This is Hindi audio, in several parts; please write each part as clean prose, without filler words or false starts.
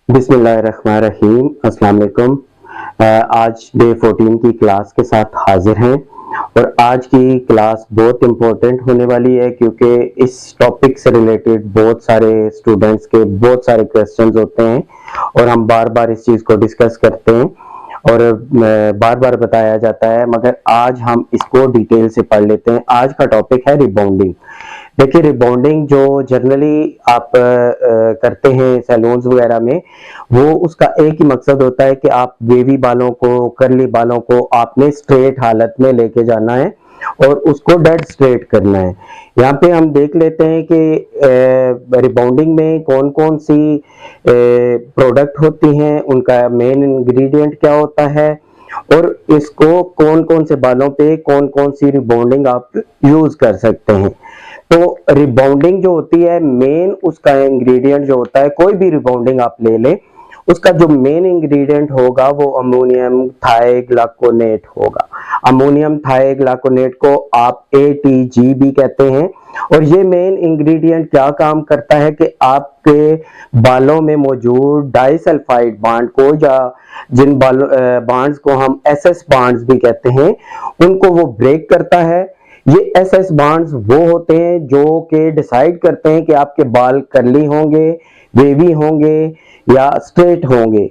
बिस्मिल्लाहिर्रहमानिर्रहीम। अस्सलाम वालेकुम। आज डे 14 की क्लास के साथ हाजिर हैं और आज की क्लास बहुत इम्पोर्टेंट होने वाली है क्योंकि इस टॉपिक से रिलेटेड बहुत सारे स्टूडेंट्स के बहुत सारे क्वेश्चंस होते हैं और हम बार बार इस चीज़ को डिस्कस करते हैं और बार बार बताया जाता है, मगर आज हम इसको डिटेल से पढ़ लेते हैं। आज का टॉपिक है रिबाउंडिंग। देखिए, रिबॉन्डिंग जो जनरली आप करते हैं सैलून्स वगैरह में, वो उसका एक ही मकसद होता है कि आप वेवी बालों को, कर्ली बालों को आपने स्ट्रेट हालत में लेके जाना है और उसको डेड स्ट्रेट करना है। यहाँ पे हम देख लेते हैं कि रिबॉन्डिंग में कौन कौन सी प्रोडक्ट होती हैं, उनका मेन इंग्रेडिएंट क्या होता है और इसको कौन कौन से बालों पे कौन कौन सी रिबॉन्डिंग आप यूज कर सकते हैं। तो रिबाउंडिंग जो होती है, मेन उसका इंग्रेडिएंट जो होता है, कोई भी रिबाउंडिंग आप ले लें, उसका जो मेन इंग्रेडिएंट होगा वो अमोनियम थायोग्लाइकोनेट होगा। अमोनियम थायोग्लाइकोनेट को आप ATG भी कहते हैं और ये मेन इंग्रेडिएंट क्या काम करता है कि आपके बालों में मौजूद डाइसल्फाइड बांड को, या जिन बांड्स को हम SS बांड्स भी कहते हैं, उनको वो ब्रेक करता है। ये SS बांड्स वो होते हैं जो कि डिसाइड करते हैं कि आपके बाल कर्ली होंगे, वेवी होंगे या स्ट्रेट होंगे।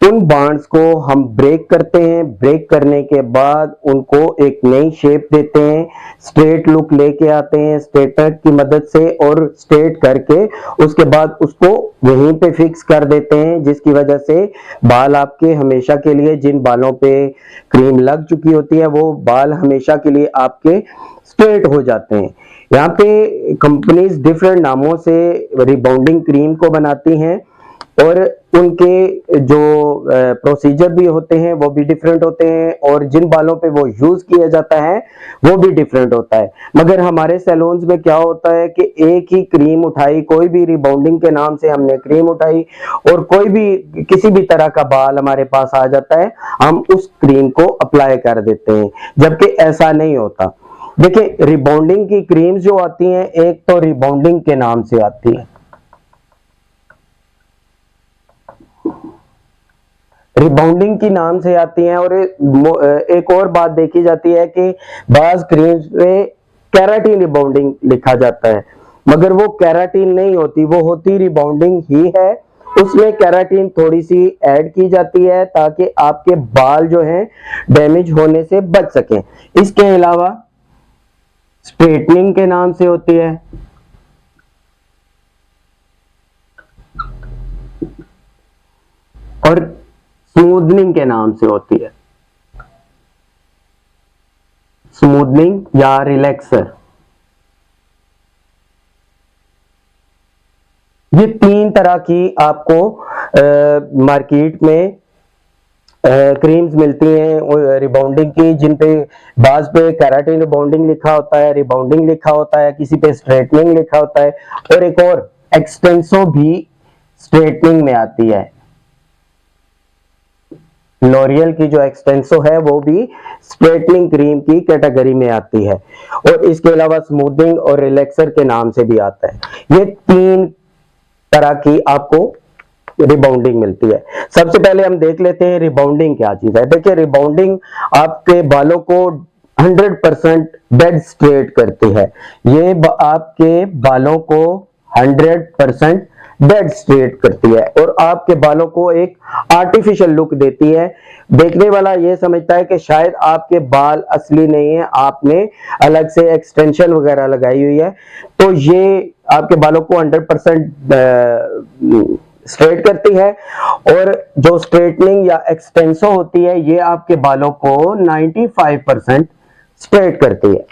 उन बांड्स को हम ब्रेक करते हैं। ब्रेक करने के बाद उनको एक नई शेप देते हैं, स्ट्रेट लुक लेके आते हैं स्ट्रेटनर की मदद से, और स्ट्रेट करके उसके बाद उसको वहीं पे फिक्स कर देते हैं, जिसकी वजह से बाल आपके हमेशा के लिए, जिन बालों पे क्रीम लग चुकी होती है, वो बाल हमेशा के लिए आपके स्ट्रेट हो जाते हैं। यहाँ पे कंपनीज डिफरेंट नामों से रिबाउंडिंग क्रीम को बनाती हैं और उनके जो प्रोसीजर भी होते हैं वो भी डिफरेंट होते हैं और जिन बालों पे वो यूज किया जाता है वो भी डिफरेंट होता है। मगर हमारे सैलून्स में क्या होता है कि एक ही क्रीम उठाई, कोई भी रिबाउंडिंग के नाम से हमने क्रीम उठाई और कोई भी किसी भी तरह का बाल हमारे पास आ जाता है, हम उस क्रीम को अप्लाई कर देते हैं, जबकि ऐसा नहीं होता। देखिए, रिबाउंडिंग की क्रीम्स जो आती हैं, एक तो रिबाउंडिंग के नाम से आती है, रिबाउंडिंग की नाम से आती हैं, और एक और बात देखी जाती है कि बाज क्रीम्स पे केराटिन रिबाउंडिंग लिखा जाता है, मगर वो केराटिन नहीं होती, वो होती रिबाउंडिंग ही है। उसमें केराटिन थोड़ी सी ऐड की जाती है ताकि आपके बाल जो हैं डैमेज होने से बच सकें। इसके अलावा स्ट्रेटनिंग के नाम से होती है, और स्मूदनिंग के नाम से होती है, स्मूदनिंग या रिलैक्सर। ये तीन तरह की आपको मार्केट में क्रीम्स मिलती हैं रिबाउंडिंग की, जिन पे बाज पे केराटिन रिबाउंडिंग लिखा होता है, रिबाउंडिंग लिखा होता है, किसी पे स्ट्रेटनिंग लिखा होता है, और एक और एक्सटेंसो भी स्ट्रेटनिंग में आती है। लॉरियल की जो एक्सटेंसो है वो भी स्ट्रेटनिंग क्रीम की कैटेगरी में आती है, और इसके अलावा स्मूथनिंग और रिलैक्सर के नाम से भी आता है। ये तीन तरह की आपको रिबाउंडिंग मिलती है। सबसे पहले हम देख लेते हैं रिबाउंडिंग क्या चीज है। देखिए, रिबाउंडिंग आपके बालों को 100% डेड स्ट्रेट करती है। ये आपके बालों को 100% डेड स्ट्रेट करती है और आपके बालों को एक आर्टिफिशियल लुक देती है। देखने वाला ये समझता है कि शायद आपके बाल असली नहीं है, आपने अलग से एक्सटेंशन वगैरह लगाई हुई है, तो ये आपके बालों को 100% स्ट्रेट करती है। और जो स्ट्रेटनिंग या एक्सटेंसो होती है, ये आपके बालों को 95% स्ट्रेट करती है।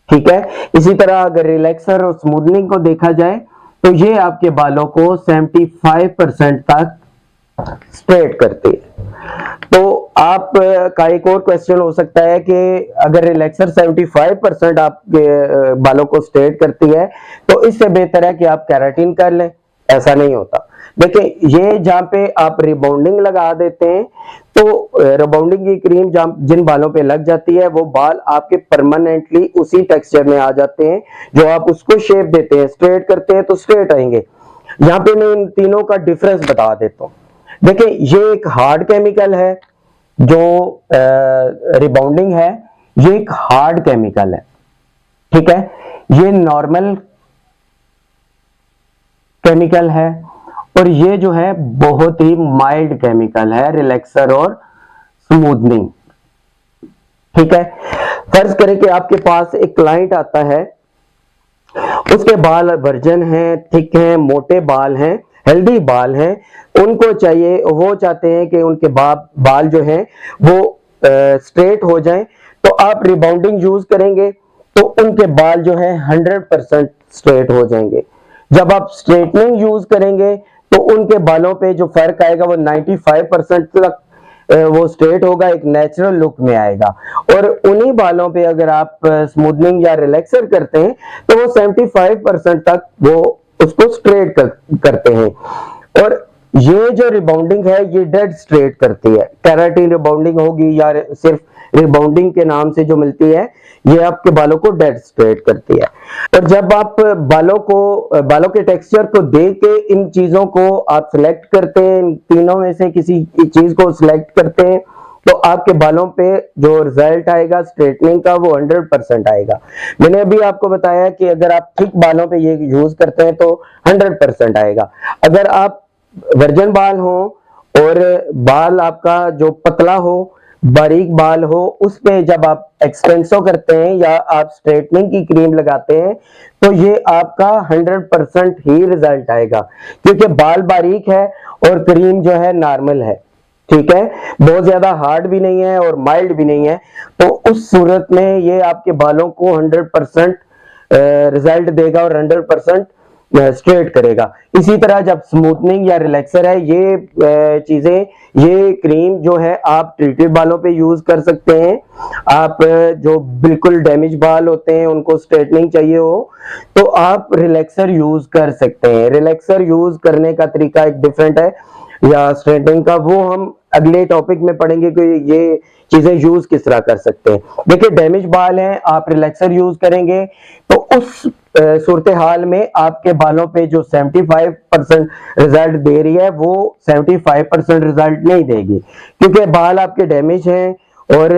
ठीक है। इसी तरह अगर रिलैक्सर और स्मूथनिंग को देखा जाए तो ये आपके बालों को 75% तक स्ट्रेट करती है। तो आप का एक और क्वेश्चन हो सकता है कि अगर रिलैक्सर 75% आपके बालों को स्ट्रेट करती है तो इससे बेहतर है कि आप केराटिन कर लें। ऐसा नहीं होता। देखिए, ये जहां पे आप रिबाउंडिंग लगा देते हैं तो रिबाउंडिंग की क्रीम जिन बालों पे लग जाती है वो बाल आपके परमानेंटली उसी टेक्सचर में आ जाते हैं जो आप उसको शेप देते हैं। स्ट्रेट करते हैं तो स्ट्रेट आएंगे। यहाँ पे मैं इन तीनों का डिफरेंस बता देता हूँ। देखिए ये एक हार्ड केमिकल है, जो रिबाउंडिंग है ये एक हार्ड केमिकल है, ठीक है। ये नॉर्मल केमिकल है और ये जो है बहुत ही माइल्ड केमिकल है, रिलैक्सर और स्मूथनिंग, ठीक है। फर्ज करें कि आपके पास एक क्लाइंट आता है, उसके बाल वर्जन हैं, थिक हैं, मोटे बाल हैं, हेल्दी बाल हैं, उनको चाहिए, वो चाहते हैं कि उनके बाल जो हैं वो स्ट्रेट हो जाएं, तो आप रिबाउंडिंग यूज करेंगे तो उनके बाल जो है 100% स्ट्रेट हो जाएंगे। जब आप स्ट्रेटनिंग यूज करेंगे तो उनके बालों पे जो फर्क आएगा वो 95% तक वो स्ट्रेट होगा, एक नेचुरल लुक में आएगा। और उन्हीं बालों पे अगर आप स्मूथनिंग या रिलैक्सर करते हैं तो वो 75% तक वो उसको स्ट्रेट करते हैं। और ये जो रिबाउंडिंग है ये डेड स्ट्रेट करती है, केराटिन रिबाउंडिंग होगी या सिर्फ रिबाउंडिंग के नाम से जो मिलती है, ये आपके बालों को डेड स्ट्रेट करती है। और जब आप बालों के टेक्सचर को देख के इन चीजों को आप सिलेक्ट करते हैं, इन तीनों में से किसी चीज को सिलेक्ट करते हैं, तो आपके बालों पे जो रिजल्ट आएगा स्ट्रेटनिंग का वो 100% आएगा। मैंने अभी आपको बताया कि अगर आप थिक बालों पे ये यूज करते हैं तो 100% आएगा। अगर आप वर्जन बाल हो और बाल आपका जो पतला हो, बारीक बाल हो, उस पे जब आप एक्सटेंसो करते हैं या आप स्ट्रेटनिंग की क्रीम लगाते हैं तो ये आपका 100% ही रिजल्ट आएगा, क्योंकि बाल बारीक है और क्रीम जो है नॉर्मल है, ठीक है, बहुत ज्यादा हार्ड भी नहीं है और माइल्ड भी नहीं है। तो उस सूरत में ये आपके बालों को 100% रिजल्ट देगा और 100% स्ट्रेट करेगा। इसी तरह जब स्मूथनिंग या रिलैक्सर है, ये चीजें, ये क्रीम जो है आप ट्रीटेड बालों पे यूज कर सकते हैं। आप जो बिल्कुल डैमेज बाल होते हैं उनको स्ट्रेटनिंग चाहिए हो तो आप रिलैक्सर यूज कर सकते हैं। रिलैक्सर यूज करने का तरीका एक डिफरेंट है या स्ट्रेटनिंग का, वो हम अगले टॉपिक में पढ़ेंगे कि ये चीजें यूज किस तरह कर सकते हैं। देखिए डैमेज बाल हैं, आप रिलैक्सर यूज करेंगे तो उस सूरत हाल में आपके बालों पे जो 75% रिजल्ट दे रही है वो 75% रिजल्ट नहीं देगी, क्योंकि बाल आपके डैमेज हैं और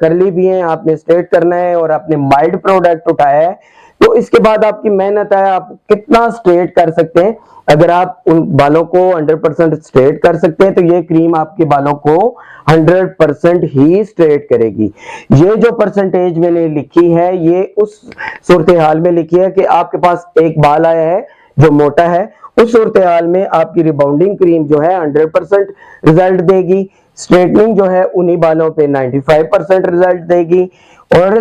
करली भी हैं, आपने स्ट्रेट करना है और आपने माइल्ड प्रोडक्ट उठाया है, तो इसके बाद आपकी मेहनत है, आप कितना स्ट्रेट कर सकते हैं। अगर आप उन बालों को 100% स्ट्रेट कर सकते हैं तो ये क्रीम आपके बालों को 100% ही स्ट्रेट करेगी। ये जो परसेंटेज मैंने लिखी है ये उस सूरत हाल में लिखी है कि आपके पास एक बाल आया है जो मोटा है, उस सूरत हाल में आपकी रिबाउंडिंग क्रीम जो है 100% रिजल्ट देगी, स्ट्रेटनिंग जो है उन्हीं बालों पे 95% रिजल्ट देगी और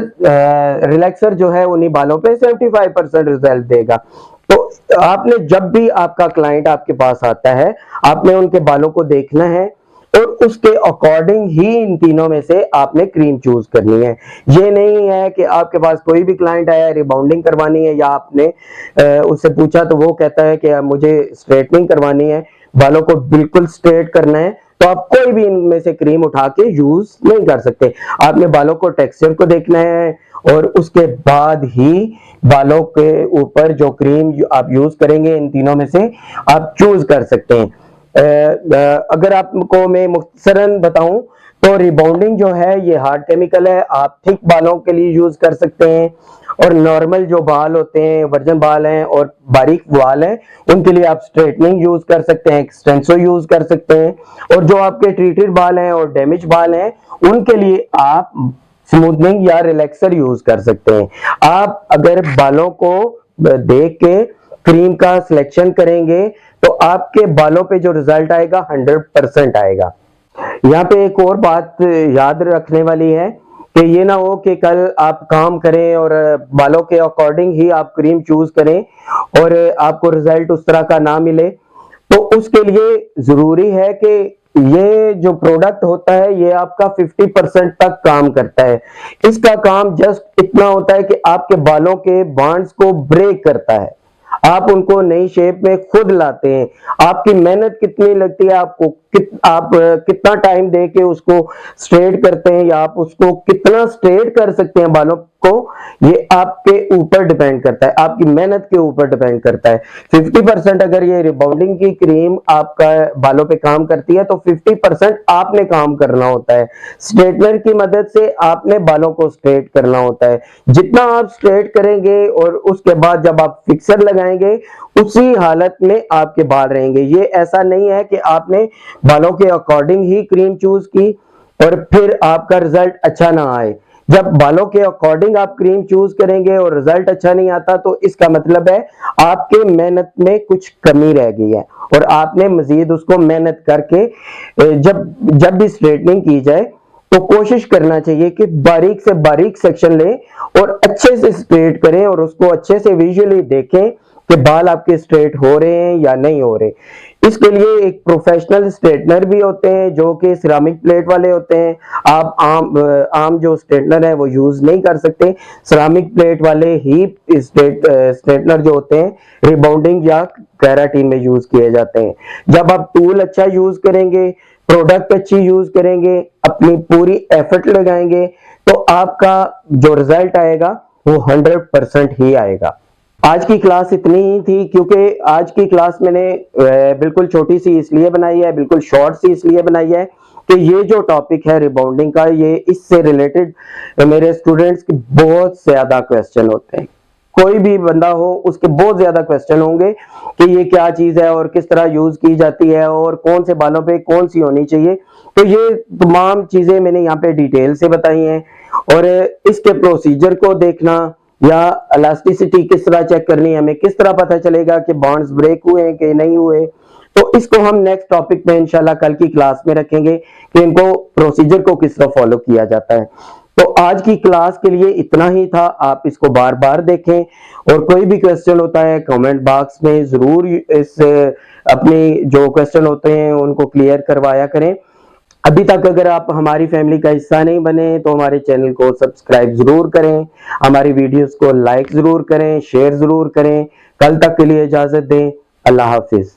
रिलैक्सर जो है उन्हीं बालों पे 75% रिजल्ट देगा। तो आपने जब भी आपका क्लाइंट आपके पास आता है, आपने उनके बालों को देखना है और उसके अकॉर्डिंग ही इन तीनों में से आपने क्रीम चूज करनी है। ये नहीं है कि आपके पास कोई भी क्लाइंट आया, रिबाउंडिंग करवानी है या आपने उससे पूछा तो वो कहता है कि मुझे स्ट्रेटनिंग करवानी है, बालों को बिल्कुल स्ट्रेट करना है, तो आप कोई भी इनमें से क्रीम उठा के यूज नहीं कर सकते। आपने बालों को टेक्सचर को देखना है और उसके बाद ही बालों के ऊपर जो क्रीम आप यूज करेंगे इन तीनों में से आप चूज कर सकते हैं। अगर आपको मैं मुख्तसरन बताऊं तो रिबाउंडिंग जो है ये हार्ड केमिकल है, आप थिक बालों के लिए यूज कर सकते हैं और नॉर्मल जो बाल होते हैं, वर्जन बाल हैं और बारीक बाल हैं, उनके लिए आप स्ट्रेटनिंग यूज कर सकते हैं, एक्सटेंसो यूज कर सकते हैं, और जो आपके ट्रीटेड बाल हैं और डैमेज बाल हैं उनके लिए आप स्मूथनिंग या रिलैक्सर यूज कर सकते हैं। आप अगर बालों को देख के क्रीम का सिलेक्शन करेंगे तो आपके बालों पे जो रिजल्ट आएगा 100% आएगा। यहाँ पे एक और बात याद रखने वाली है कि ये ना हो कि कल आप काम करें और बालों के अकॉर्डिंग ही आप क्रीम चूज करें और आपको रिजल्ट उस तरह का ना मिले। तो उसके लिए जरूरी है कि ये जो प्रोडक्ट होता है ये आपका 50% तक काम करता है। इसका काम जस्ट इतना होता है कि आपके बालों के बॉन्ड्स को ब्रेक करता है, आप उनको नई शेप में खुद लाते हैं। आपकी मेहनत कितनी लगती है, आपको आप कितना टाइम दे के उसको स्ट्रेट करते हैं या आप उसको कितना स्ट्रेट कर सकते हैं बालों को, ये आपके ऊपर डिपेंड करता है, आपकी मेहनत के ऊपर डिपेंड करता है। 50% अगर ये रिबाउंडिंग की क्रीम आपका बालों पे काम करती है तो 50% आपने काम करना होता है। स्ट्रेटनर की मदद से आपने बालों को स्ट्रेट करना होता है। जितना आप स्ट्रेट करेंगे और उसके बाद जब आप फिक्सर लगाएंगे उसी हालत में आपके बाल रहेंगे। ये ऐसा नहीं है कि आपने बालों के अकॉर्डिंग ही क्रीम चूज की और फिर आपका रिजल्ट अच्छा ना आए। जब बालों के अकॉर्डिंग आप क्रीम चूज करेंगे और रिजल्ट अच्छा नहीं आता तो इसका मतलब है आपके मेहनत में कुछ कमी रह गई है और आपने मजीद उसको मेहनत करके जब जब भी स्ट्रेटनिंग की जाए तो कोशिश करना चाहिए कि बारीक से बारीक सेक्शन लें और अच्छे से स्ट्रेट करें और उसको अच्छे से विजुअली देखें कि बाल आपके स्ट्रेट हो रहे हैं या नहीं हो रहे। इसके लिए एक प्रोफेशनल स्ट्रेटनर भी होते हैं जो कि सिरामिक प्लेट वाले होते हैं। आप आम जो स्ट्रेटनर है वो यूज नहीं कर सकते, सिरामिक प्लेट वाले ही स्ट्रेटनर जो होते हैं रिबाउंडिंग या केराटिन में यूज किए जाते हैं। जब आप टूल अच्छा यूज करेंगे, प्रोडक्ट अच्छी यूज करेंगे, अपनी पूरी एफर्ट लगाएंगे तो आपका जो रिजल्ट आएगा वो 100% ही आएगा। आज की क्लास इतनी ही थी क्योंकि आज की क्लास मैंने बिल्कुल छोटी सी इसलिए बनाई है, बिल्कुल शॉर्ट सी इसलिए बनाई है कि ये जो टॉपिक है रिबाउंडिंग का, ये इससे रिलेटेड मेरे स्टूडेंट्स के बहुत ज्यादा क्वेश्चन होते हैं। कोई भी बंदा हो उसके बहुत ज्यादा क्वेश्चन होंगे कि ये क्या चीज है और किस तरह यूज की जाती है और कौन से बालों पे कौन सी होनी चाहिए। तो ये तमाम चीजें मैंने यहाँ पे डिटेल से बताई हैं और इसके प्रोसीजर को देखना या इलास्टिसिटी किस तरह चेक करनी है, हमें किस तरह पता चलेगा कि बॉन्ड्स ब्रेक हुए हैं कि नहीं हुए, तो इसको हम नेक्स्ट टॉपिक में इंशाल्लाह कल की क्लास में रखेंगे कि इनको प्रोसीजर को किस तरह फॉलो किया जाता है। तो आज की क्लास के लिए इतना ही था, आप इसको बार बार देखें और कोई भी क्वेश्चन होता है कमेंट बॉक्स में जरूर इस अपनी जो क्वेश्चन होते हैं उनको क्लियर करवाया करें। अभी तक अगर आप हमारी फैमिली का हिस्सा नहीं बने तो हमारे चैनल को सब्सक्राइब जरूर करें, हमारी वीडियोस को लाइक जरूर करें, शेयर जरूर करें। कल तक के लिए इजाजत दें। अल्लाह हाफिज।